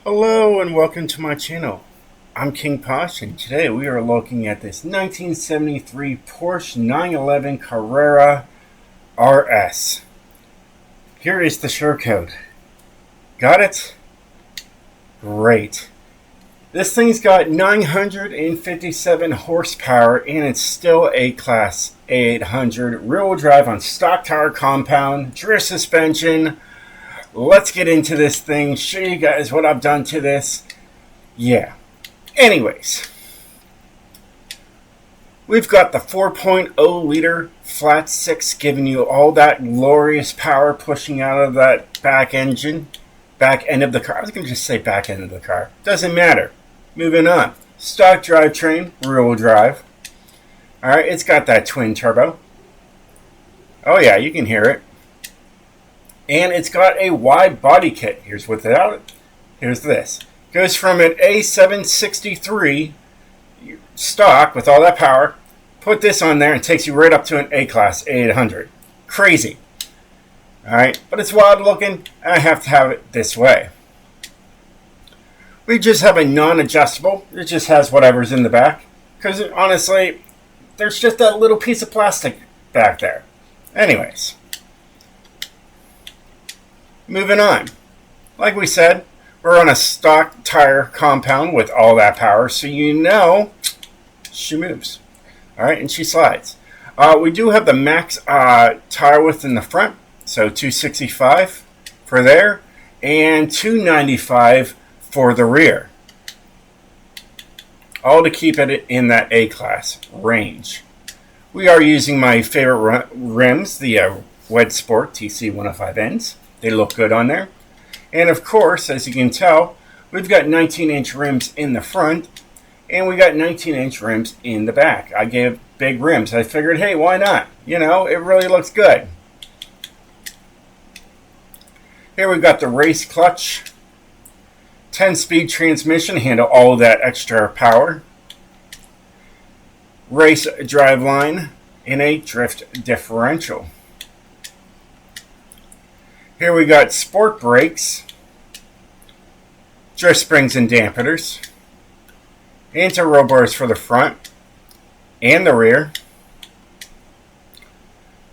Hello and welcome to my channel. I'm King Posh and today we are looking at this 1973 Porsche 911 Carrera RS. Here is the share code. Got it? Great. This thing's got 957 horsepower and it's still A-Class A800 rear-wheel drive on stock tire compound, drift suspension. Let's get into this thing, show you guys what I've done to this. Yeah. Anyways, we've got the 4.0 liter flat six giving you all that glorious power pushing out of that back end of the car. I was going to just say back end of the car. Doesn't matter. Moving on. Stock drivetrain, rear-wheel drive. Alright, it's got that twin turbo. Oh yeah, you can hear it. And it's got a wide body kit. Here's without it. Here's this. Goes from an A763 stock with all that power. Put this on there and takes you right up to an A-Class A800. Crazy. Alright, but it's wild looking. I have to have it this way. We just have a non-adjustable. It just has whatever's in the back. Because honestly, there's just that little piece of plastic back there. Anyways. Moving on. Like we said, we're on a stock tire compound with all that power, so you know she moves. Alright, and she slides. We do have the max tire width in the front, so 265 for there, and 295 for the rear. All to keep it in that A-Class range. We are using my favorite rims, the Wed Sport TC105Ns. They look good on there. And of course, as you can tell, we've got 19-inch rims in the front, and we got 19-inch rims in the back. I gave big rims. I figured, hey, why not? You know, it really looks good. Here we've got the race clutch. 10-speed transmission, handle all of that extra power. Race driveline in a drift differential. Here we got sport brakes, drift springs and dampeners, anti-roll bars for the front and the rear,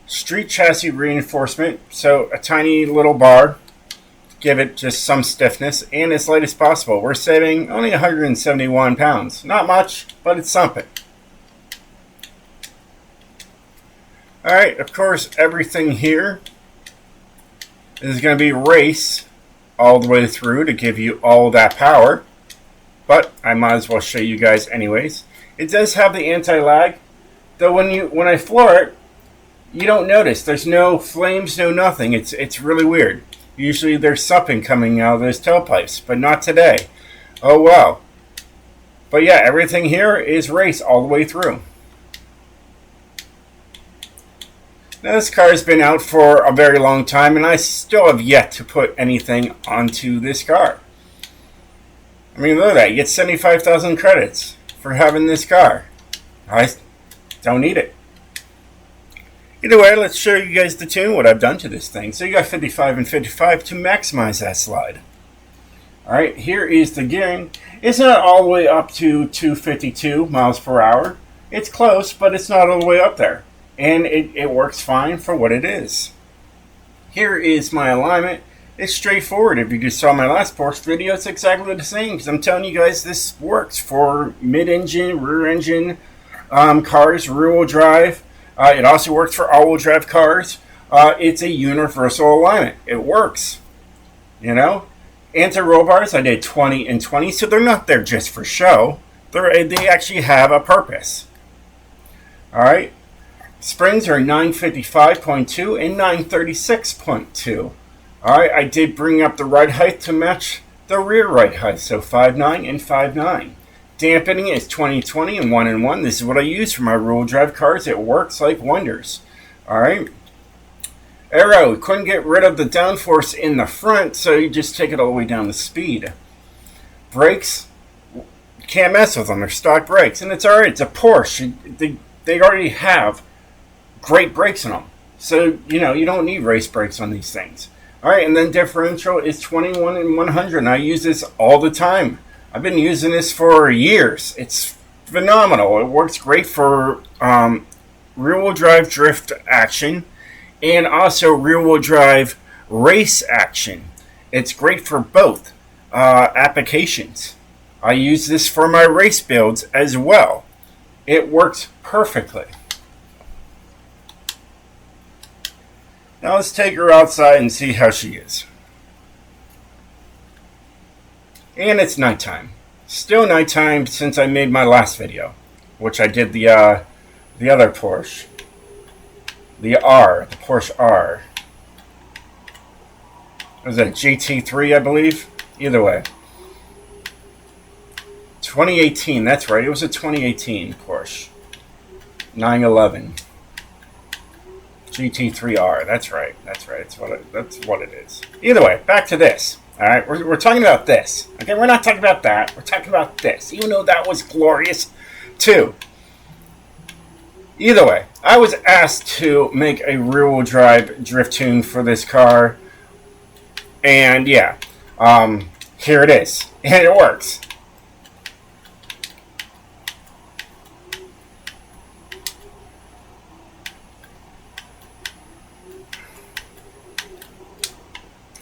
street chassis reinforcement, so a tiny little bar, give it just some stiffness, and as light as possible. We're saving only 171 pounds. Not much, but it's something. Alright, of course, everything here is going to be race all the way through to give you all that power. But I might as well show you guys anyways. It does have the anti-lag, though when I floor it, you don't notice. There's no flames, no nothing. It's really weird. Usually there's something coming out of those tailpipes, but not today. Oh well. But yeah, everything here is race all the way through. Now this car has been out for a very long time and I still have yet to put anything onto this car. I mean, look at that. You get 75,000 credits for having this car. I don't need it. Either way, let's show you guys the tune, what I've done to this thing. So you got 55 and 55 to maximize that slide. Alright, here is the gearing. It's not all the way up to 252 miles per hour. It's close, but it's not all the way up there. And it works fine for what it is. Here is my alignment. It's straightforward. If you just saw my last Porsche video, it's exactly the same. Because I'm telling you guys, this works for mid-engine, rear-engine cars, rear-wheel drive. It also works for all-wheel drive cars. It's a universal alignment. It works. You know? Anti-roll bars, I did 20 and 20. So they're not there just for show. They actually have a purpose. Alright? Springs are 955.2 and 936.2. Alright, I did bring up the ride height to match the rear ride height, so 5.9 and 5.9. Dampening is 20/20 and 1-in-1. This is what I use for my rear-wheel drive cars. It works like wonders. Alright. Aero, couldn't get rid of the downforce in the front, so you just take it all the way down to speed. Brakes, can't mess with them. They're stock brakes, and it's alright. It's a Porsche. They already have great brakes on them. So, you know, you don't need race brakes on these things. Alright, and then differential is 21 and 100. And I use this all the time. I've been using this for years. It's phenomenal. It works great for rear-wheel drive drift action and also rear-wheel drive race action. It's great for both applications. I use this for my race builds as well. It works perfectly. Now let's take her outside and see how she is. And it's nighttime. Still nighttime since I made my last video, which I did the other Porsche. The Porsche R. Was that GT3, I believe? Either way. 2018, that's right. It was a 2018 Porsche 911 GT3R. That's right. That's what it is. Either way, back to this. All right, we're talking about this. Okay, we're not talking about that. We're talking about this. Even though that was glorious, too. Either way, I was asked to make a rear-wheel drive drift tune for this car, and yeah, here it is, and it works.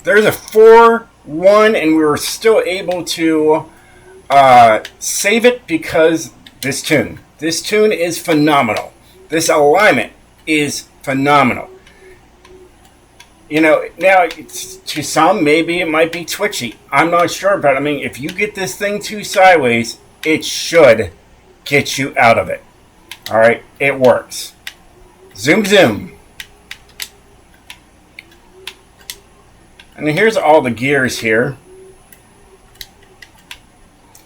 There's a 4-1, and we were still able to save it because this tune is phenomenal. This alignment is phenomenal. You know, now to some maybe it might be twitchy. I'm not sure, but I mean, if you get this thing too sideways, it should get you out of it. All right, it works. Zoom, zoom. And here's all the gears here.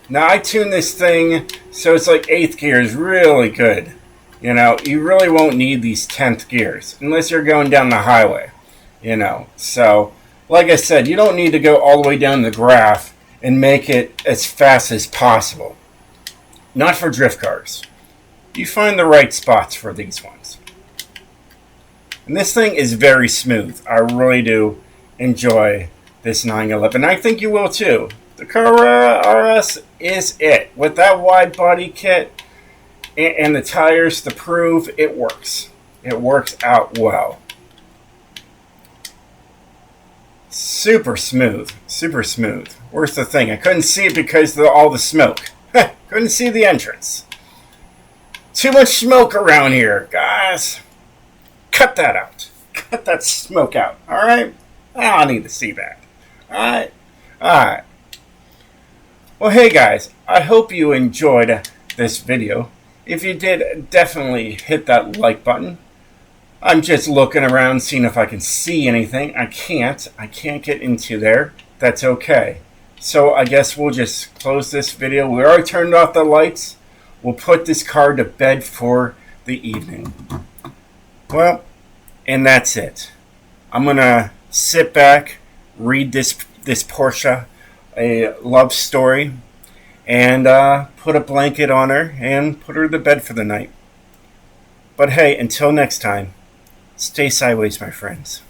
Now I tune this thing so it's like 8th gear is really good. You know, you really won't need these 10th gears unless you're going down the highway. You know, so like I said, you don't need to go all the way down the graph and make it as fast as possible. Not for drift cars. You find the right spots for these ones. And this thing is very smooth. I really do enjoy this 911. I think you will too. The Carrera RS is it. With that wide body kit and the tires to prove it works. It works out well. Super smooth. Super smooth. Where's the thing? I couldn't see it because of all the smoke. Couldn't see the entrance. Too much smoke around here, guys. Cut that out. Cut that smoke out. Alright? I don't need to see that. Alright? Alright. Well, hey guys, I hope you enjoyed this video. If you did, definitely hit that like button. I'm just looking around, seeing if I can see anything. I can't get into there. That's okay. So I guess we'll just close this video. We already turned off the lights. We'll put this car to bed for the evening. Well, and that's it. I'm going to sit back, read this Porsche a love story, and put a blanket on her and put her to bed for the night. But hey, until next time, stay sideways, my friends.